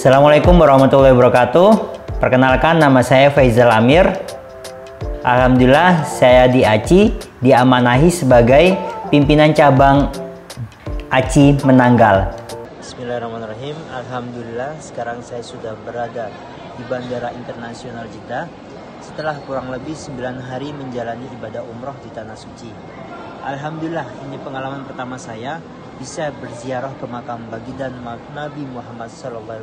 Assalamualaikum warahmatullahi wabarakatuh. Perkenalkan, nama saya Faizal Amir. Alhamdulillah saya di ACI diamanahi sebagai pimpinan cabang ACI Menanggal. Bismillahirrahmanirrahim. Alhamdulillah sekarang saya sudah berada di Bandara Internasional Jeddah setelah kurang lebih 9 hari menjalani ibadah umroh di Tanah Suci. Alhamdulillah ini pengalaman pertama saya bisa berziarah ke makam baginda Nabi Muhammad SAW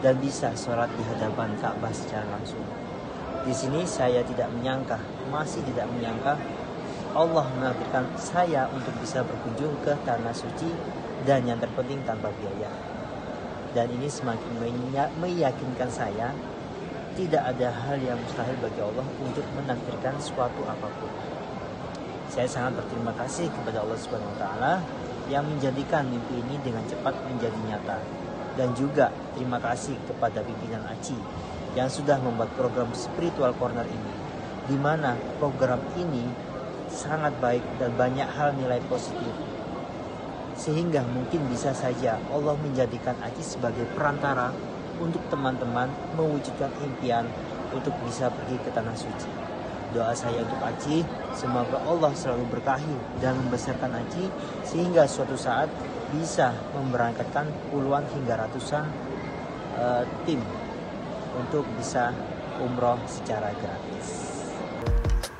dan bisa sholat di hadapan Ka'bah secara langsung. Di sini saya masih tidak menyangka Allah menakdirkan saya untuk bisa berkunjung ke Tanah Suci dan yang terpenting tanpa biaya. Dan ini semakin meyakinkan saya tidak ada hal yang mustahil bagi Allah untuk menakdirkan suatu apapun. Saya sangat berterima kasih kepada Allah Subhanahu wa taala yang menjadikan mimpi ini dengan cepat menjadi nyata. Dan juga terima kasih kepada pimpinan ACI yang sudah membuat program Spiritual Corner ini, di mana program ini sangat baik dan banyak hal nilai positif. Sehingga mungkin bisa saja Allah menjadikan ACI sebagai perantara untuk teman-teman mewujudkan impian untuk bisa pergi ke Tanah Suci. Doa saya untuk ACI, semoga Allah selalu berkahi dan membesarkan ACI sehingga suatu saat bisa memberangkatkan puluhan hingga ratusan tim untuk bisa umroh secara gratis.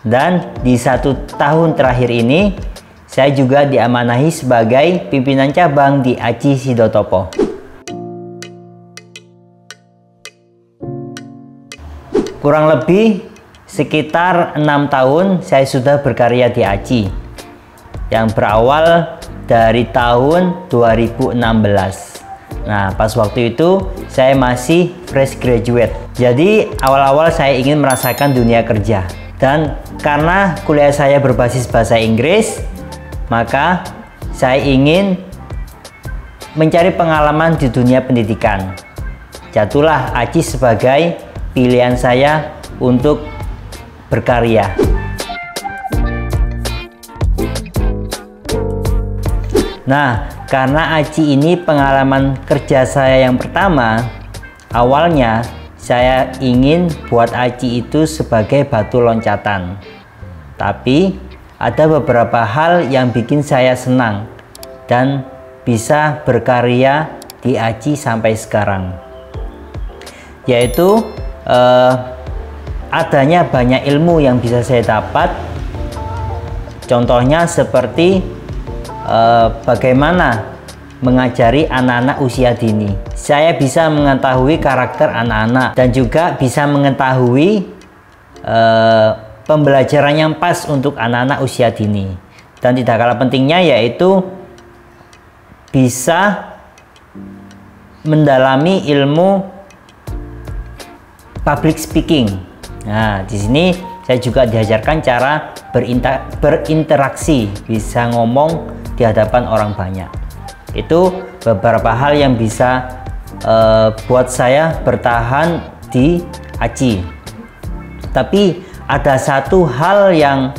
Dan di 1 tahun terakhir ini saya juga diamanahi sebagai pimpinan cabang di ACI Sidotopo. Kurang lebih sekitar 6 tahun saya sudah berkarya di ACI, yang berawal dari tahun 2016. Nah, pas waktu itu saya masih fresh graduate. Jadi awal-awal saya ingin merasakan dunia kerja. Dan karena kuliah saya berbasis bahasa Inggris, maka saya ingin mencari pengalaman di dunia pendidikan. Jatuhlah ACI sebagai pilihan saya untuk berkarya. Nah, karena ACI ini pengalaman kerja saya yang pertama, awalnya saya ingin buat ACI itu sebagai batu loncatan. Tapi ada beberapa hal yang bikin saya senang dan bisa berkarya di ACI sampai sekarang. Yaitu adanya banyak ilmu yang bisa saya dapat. Contohnya seperti bagaimana mengajari anak-anak usia dini. Saya bisa mengetahui karakter anak-anak dan juga bisa mengetahui pembelajaran yang pas untuk anak-anak usia dini. Dan tidak kalah pentingnya yaitu bisa mendalami ilmu public speaking. Nah, di sini saya juga diajarkan cara berinteraksi, bisa ngomong di hadapan orang banyak. Itu beberapa hal yang bisa buat saya bertahan di ACI. Tapi ada satu hal yang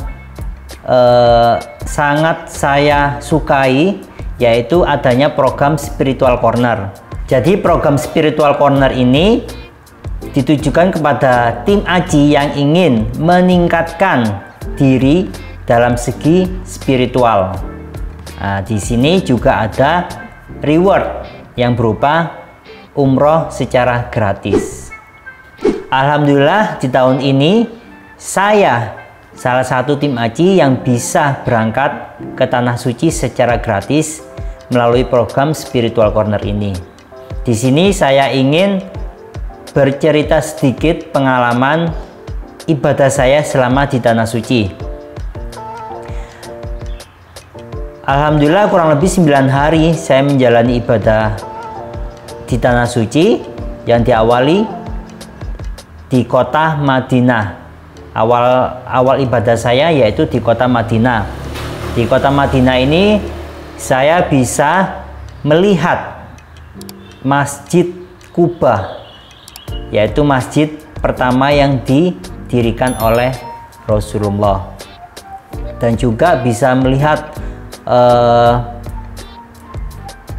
sangat saya sukai, yaitu adanya program Spiritual Corner. Jadi program Spiritual Corner ini ditujukan kepada tim ACI yang ingin meningkatkan diri dalam segi spiritual. Nah, di sini juga ada reward yang berupa umroh secara gratis. Alhamdulillah di tahun ini saya salah satu tim ACI yang bisa berangkat ke Tanah Suci secara gratis melalui program Spiritual Corner ini. Di sini saya ingin bercerita sedikit pengalaman ibadah saya selama di Tanah Suci. Alhamdulillah kurang lebih 9 hari saya menjalani ibadah di Tanah Suci yang diawali di kota Madinah. Awal ibadah saya yaitu di kota Madinah. Di kota Madinah ini saya bisa melihat Masjid Quba, yaitu masjid pertama yang didirikan oleh Rasulullah, dan juga bisa melihat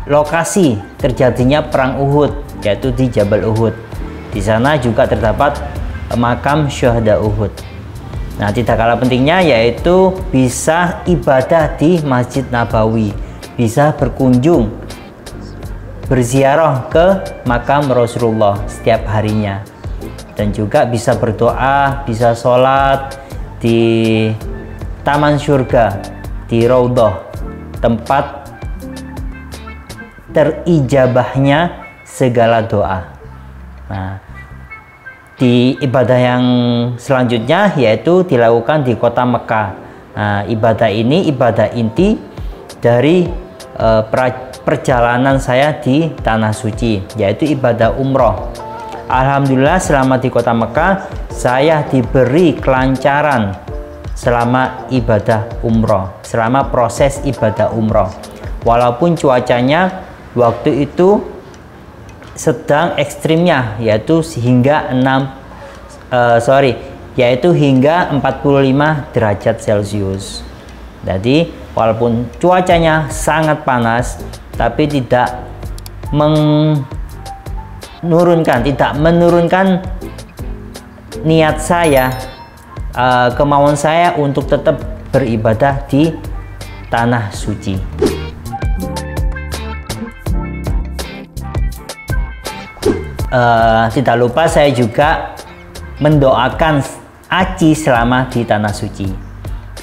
lokasi terjadinya perang Uhud yaitu di Jabal Uhud. Di sana juga terdapat makam syuhada Uhud. Nah, tidak kalah pentingnya yaitu bisa ibadah di Masjid Nabawi, bisa berkunjung, berziarah ke makam Rasulullah setiap harinya, dan juga bisa berdoa, bisa sholat di taman surga, di Raudhah, tempat terijabahnya segala doa. Nah, di ibadah yang selanjutnya yaitu dilakukan di kota Mekah. Nah, ibadah ini ibadah inti dari perjalanan saya di Tanah Suci, yaitu ibadah umroh. Alhamdulillah selama di kota Mekah saya diberi kelancaran selama ibadah umroh, selama proses ibadah umroh. Walaupun cuacanya waktu itu sedang ekstrimnya, yaitu hingga 45 derajat Celcius. Jadi walaupun cuacanya sangat panas, tapi tidak menurunkan niat saya, kemauan saya untuk tetap beribadah di Tanah Suci. Tidak lupa saya juga mendoakan Aci selama di Tanah Suci.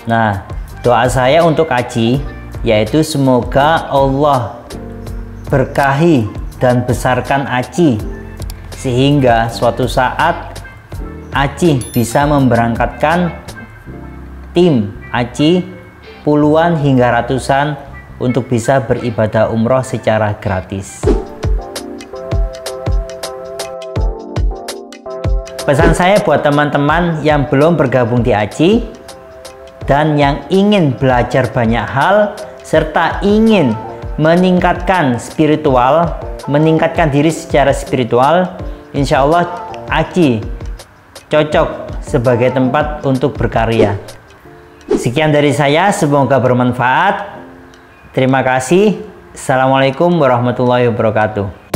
Nah, doa saya untuk Aci yaitu semoga Allah berkahi dan besarkan Aci sehingga suatu saat Aci bisa memberangkatkan tim Aci puluhan hingga ratusan untuk bisa beribadah umroh secara gratis. Pesan saya buat teman-teman yang belum bergabung di Aci dan yang ingin belajar banyak hal serta ingin meningkatkan diri secara spiritual, insya Allah Aci cocok sebagai tempat untuk berkarya. Sekian dari saya, semoga bermanfaat. Terima kasih. Assalamualaikum warahmatullahi wabarakatuh.